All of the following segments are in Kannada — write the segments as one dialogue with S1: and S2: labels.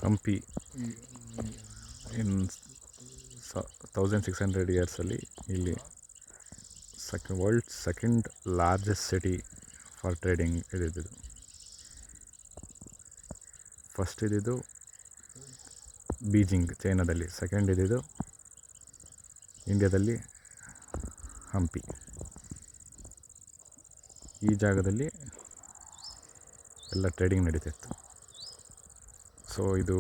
S1: ಹಂಪಿ ಇನ್ 1600 ಇಯರ್ಸಲ್ಲಿ ಇಲ್ಲಿ world second largest city for trading ಇದ್ದಿದ್ದು. ಫಸ್ಟ್ ಇದ್ದಿದ್ದು ಬೀಜಿಂಗ್ ಚೈನಾದಲ್ಲಿ, ಸೆಕೆಂಡ್ ಇದ್ದಿದ್ದು ಇಂಡಿಯಾದಲ್ಲಿ ಹಂಪಿ. ಈ ಜಾಗದಲ್ಲಿ ಎಲ್ಲ ಟ್ರೇಡಿಂಗ್ ನಡೀತಿತ್ತು. ಸೊ ಇದು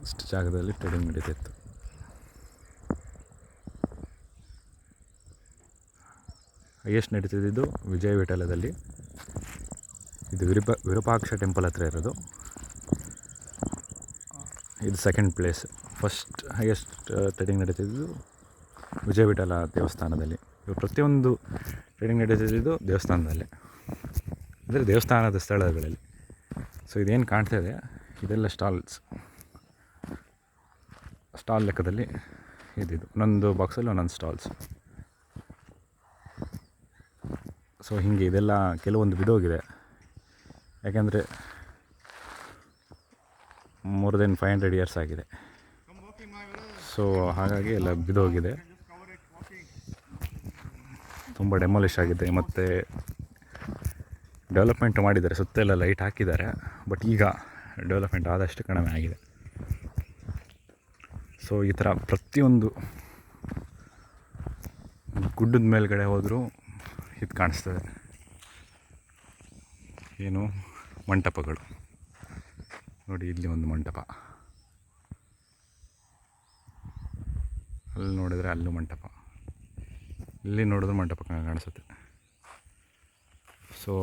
S1: ಇಷ್ಟು ಜಾಗದಲ್ಲಿ ಟ್ರೇಡಿಂಗ್ ನಡೀತಿತ್ತು. ಹೈಯೆಸ್ಟ್ ನಡೀತಿದ್ದು ವಿಜಯ ವಿಠಲದಲ್ಲಿ. ಇದು ವಿರೂಪಾಕ್ಷ ಟೆಂಪಲ್ ಹತ್ರ ಇರೋದು. ಇದು second place. First highest trading ನಡೀತಿದ್ದು ವಿಜಯ ವಿಠಲ ದೇವಸ್ಥಾನದಲ್ಲಿ. ಪ್ರತಿಯೊಂದು ಟ್ರೇಡಿಂಗ್ ನಡೀತಿದ್ದು ದೇವಸ್ಥಾನದಲ್ಲೇ, ಅಂದರೆ ದೇವಸ್ಥಾನದ ಸ್ಥಳಗಳಲ್ಲಿ. ಸೊ ಇದೇನು ಕಾಣ್ತಾ ಇದೆ ಇದೆಲ್ಲ ಸ್ಟಾಲ್ ಲೆಕ್ಕದಲ್ಲಿ ಇದ್ದಿದ್ದು. ಒಂದೊಂದು ಬಾಕ್ಸಲ್ಲಿ ಒಂದೊಂದು ಸ್ಟಾಲ್ಸ್. ಸೊ ಹೀಗೆ ಇದೆಲ್ಲ ಕೆಲವೊಂದು ಬಿದೋಗಿದೆ, ಯಾಕೆಂದರೆ ಮೋರ್ ದೆನ್ 500 ಇಯರ್ಸ್ ಆಗಿದೆ. ಸೊ ಹಾಗಾಗಿ ಎಲ್ಲ ಬಿದೋಗಿದೆ, ತುಂಬ ಡೆಮಾಲಿಷ್ ಆಗಿದೆ. ಮತ್ತು ಡೆವಲಪ್ಮೆಂಟ್ ಮಾಡಿದ್ದಾರೆ, ಸುತ್ತೆಲ್ಲ ಲೈಟ್ ಹಾಕಿದ್ದಾರೆ. ಬಟ್ ಈಗ ಡೆವಲಪ್ಮೆಂಟ್ ಆದಷ್ಟು ಕಡಿಮೆ ಆಗಿದೆ. ಸೊ ಈ ಥರ ಪ್ರತಿಯೊಂದು ಗುಡ್ಡದ ಮೇಲ್ಗಡೆ ಹೋದರೂ ಇದು ಕಾಣಿಸ್ತದೆ, ಏನು ಮಂಟಪಗಳು. ನೋಡಿ, ಇಲ್ಲಿ ಒಂದು ಮಂಟಪ, ಅಲ್ಲಿ ನೋಡಿದರೆ ಅಲ್ಲೂ ಮಂಟಪ, ಇಲ್ಲಿ ನೋಡಿದ್ರೆ ಮಂಟಪ ಕಾಣಿಸುತ್ತೆ. ಸೊ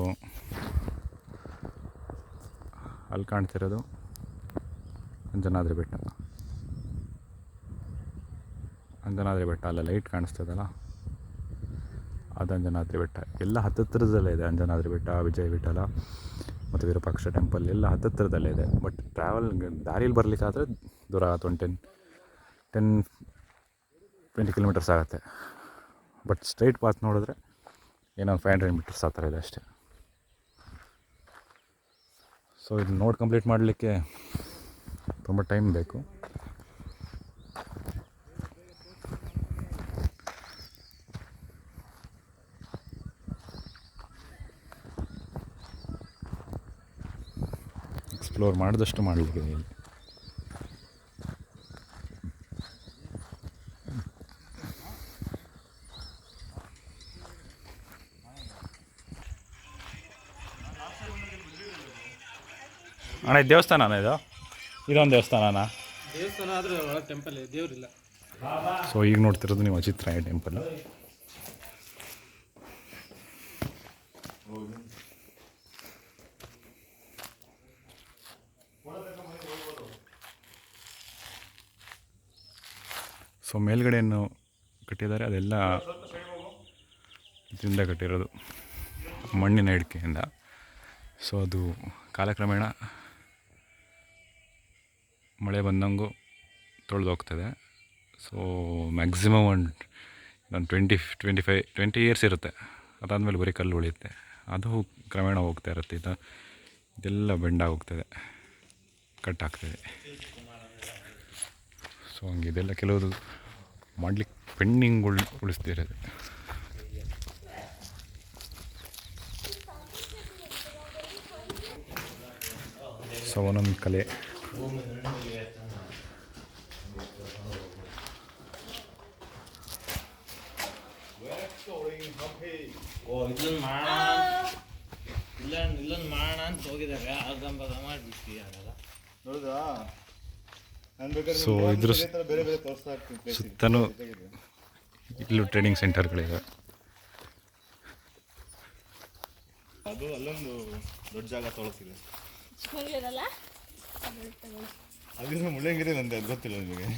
S1: ಅಲ್ಲಿ ಕಾಣ್ತಿರೋದು ಅಂಜನಾದ್ರಿ ಬೆಟ್ಟ. ಅಂಜನಾದ್ರಿ ಬೆಟ್ಟ ಅಲ್ಲ, ಲೈಟ್ ಕಾಣಿಸ್ತದಲ್ಲ, ಅದು ಅಂಜನಾದ್ರಿ ಬೆಟ್ಟ. ಎಲ್ಲ ಹತ್ತಿರದಲ್ಲೇ ಇದೆ. ಅಂಜನಾದ್ರಿ ಬೆಟ್ಟ, ವಿಜಯ ವಿಠಲ ಮತ್ತು ವಿರೂಪಾಕ್ಷ ಟೆಂಪಲ್ ಎಲ್ಲ ಹತ್ತಿರದಲ್ಲೇ ಇದೆ. ಬಟ್ ದಾರಿಯಲ್ಲಿ ಬರಲಿಕ್ಕಾದರೆ ದೂರ 10-20 ಕಿಲೋಮೀಟರ್ಸ್ ಆಗುತ್ತೆ. ಬಟ್ ಸ್ಟ್ರೈಟ್ ಪಾತ್ ನೋಡಿದ್ರೆ ಏನೋ 500 ಮೀಟರ್ಸ್ ಆ ಥರ ಇದೆ ಅಷ್ಟೇ. ಸೊ ಇದು ನೋಡಿ ಕಂಪ್ಲೀಟ್ ಮಾಡಲಿಕ್ಕೆ ತುಂಬ ಟೈಮ್ ಬೇಕು. ಎಕ್ಸ್ಪ್ಲೋರ್ ಮಾಡಿದಷ್ಟು ಮಾಡಲಿಕ್ಕೆ ಇಲ್ಲಿ. ಅಣ್ಣ ಇದು ದೇವಸ್ಥಾನನ? ಇದೊಂದು ದೇವಸ್ಥಾನನಾ?
S2: ದೇವಸ್ಥಾನ ಆದರೆ ಒಳಗೆ ಟೆಂಪಲ್ ದೇವರಿಲ್ಲ.
S1: ಸೊ ಈಗ ನೋಡ್ತಿರೋದು ನೀವು ಅಚಿತ್ರಾಯ ಟೆಂಪಲ್. ಸೊ ಮೇಲ್ಗಡೆಯನ್ನು ಕಟ್ಟಿದ್ದಾರೆ, ಅದೆಲ್ಲ ಇದರಿಂದ ಕಟ್ಟಿರೋದು, ಮಣ್ಣಿನ ಇಡಿಕೆಯಿಂದ. ಸೊ ಅದು ಕಾಲಕ್ರಮೇಣ ಮಳೆ ಬಂದಂಗೂ ತೊಳೆದು ಹೋಗ್ತದೆ. ಸೊ ಮ್ಯಾಕ್ಸಿಮಮ್ ಒಂದು 20 ಇಯರ್ಸ್ ಇರುತ್ತೆ. ಅದಾದಮೇಲೆ ಬರೀ ಕಲ್ಲು ಉಳಿಯುತ್ತೆ, ಅದು ಕ್ರಮೇಣ ಹೋಗ್ತಾ ಇರುತ್ತೆ. ಇದೆಲ್ಲ ಬೆಂಡಾಗಿ ಹೋಗ್ತದೆ, ಕಟ್ಟಾಗ್ತದೆ. ಸೊ ಹಂಗೆ ಇದೆಲ್ಲ ಕೆಲವುದು ಮಾಡಲಿಕ್ಕೆ ಪೆಂಡಿಂಗ್ ಉಳಿಸ್ತಿರೋದು. ಸೊ ಒಂದೊಂದು ಕಲೆ.
S2: ಇಲ್ಲೊಂದು ಮಾಡೋಣ ಅಂತ ಹೋಗಿದ್ದಾರೆ, ಅರ್ಧಂಬರ್ಧ ಮಾಡಿಬಿಡ್ತೀವಿ ಆಗಲ್ಲ.
S3: ಹೌದಾ?
S1: ಸೊ ಇದ್ರ ಸುತ್ತಲೂ ಇಲ್ಲೂ ಟ್ರೇಡಿಂಗ್ ಸೆಂಟರ್ಗಳಿವೆ.
S3: ಅದು ಅಲ್ಲೊಂದು ದೊಡ್ಡ ಜಾಗ ತೊಳಸಿದೆ. ಅಲ್ಲಿಂದ ಮುಳ್ಳಂಗಿರಿ ನಂದೆ, ಅದು ಗೊತ್ತಿಲ್ಲ ನಿಮಗೆ?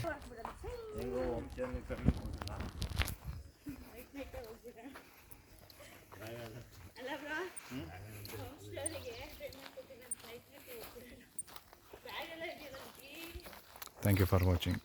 S1: Thank you for watching.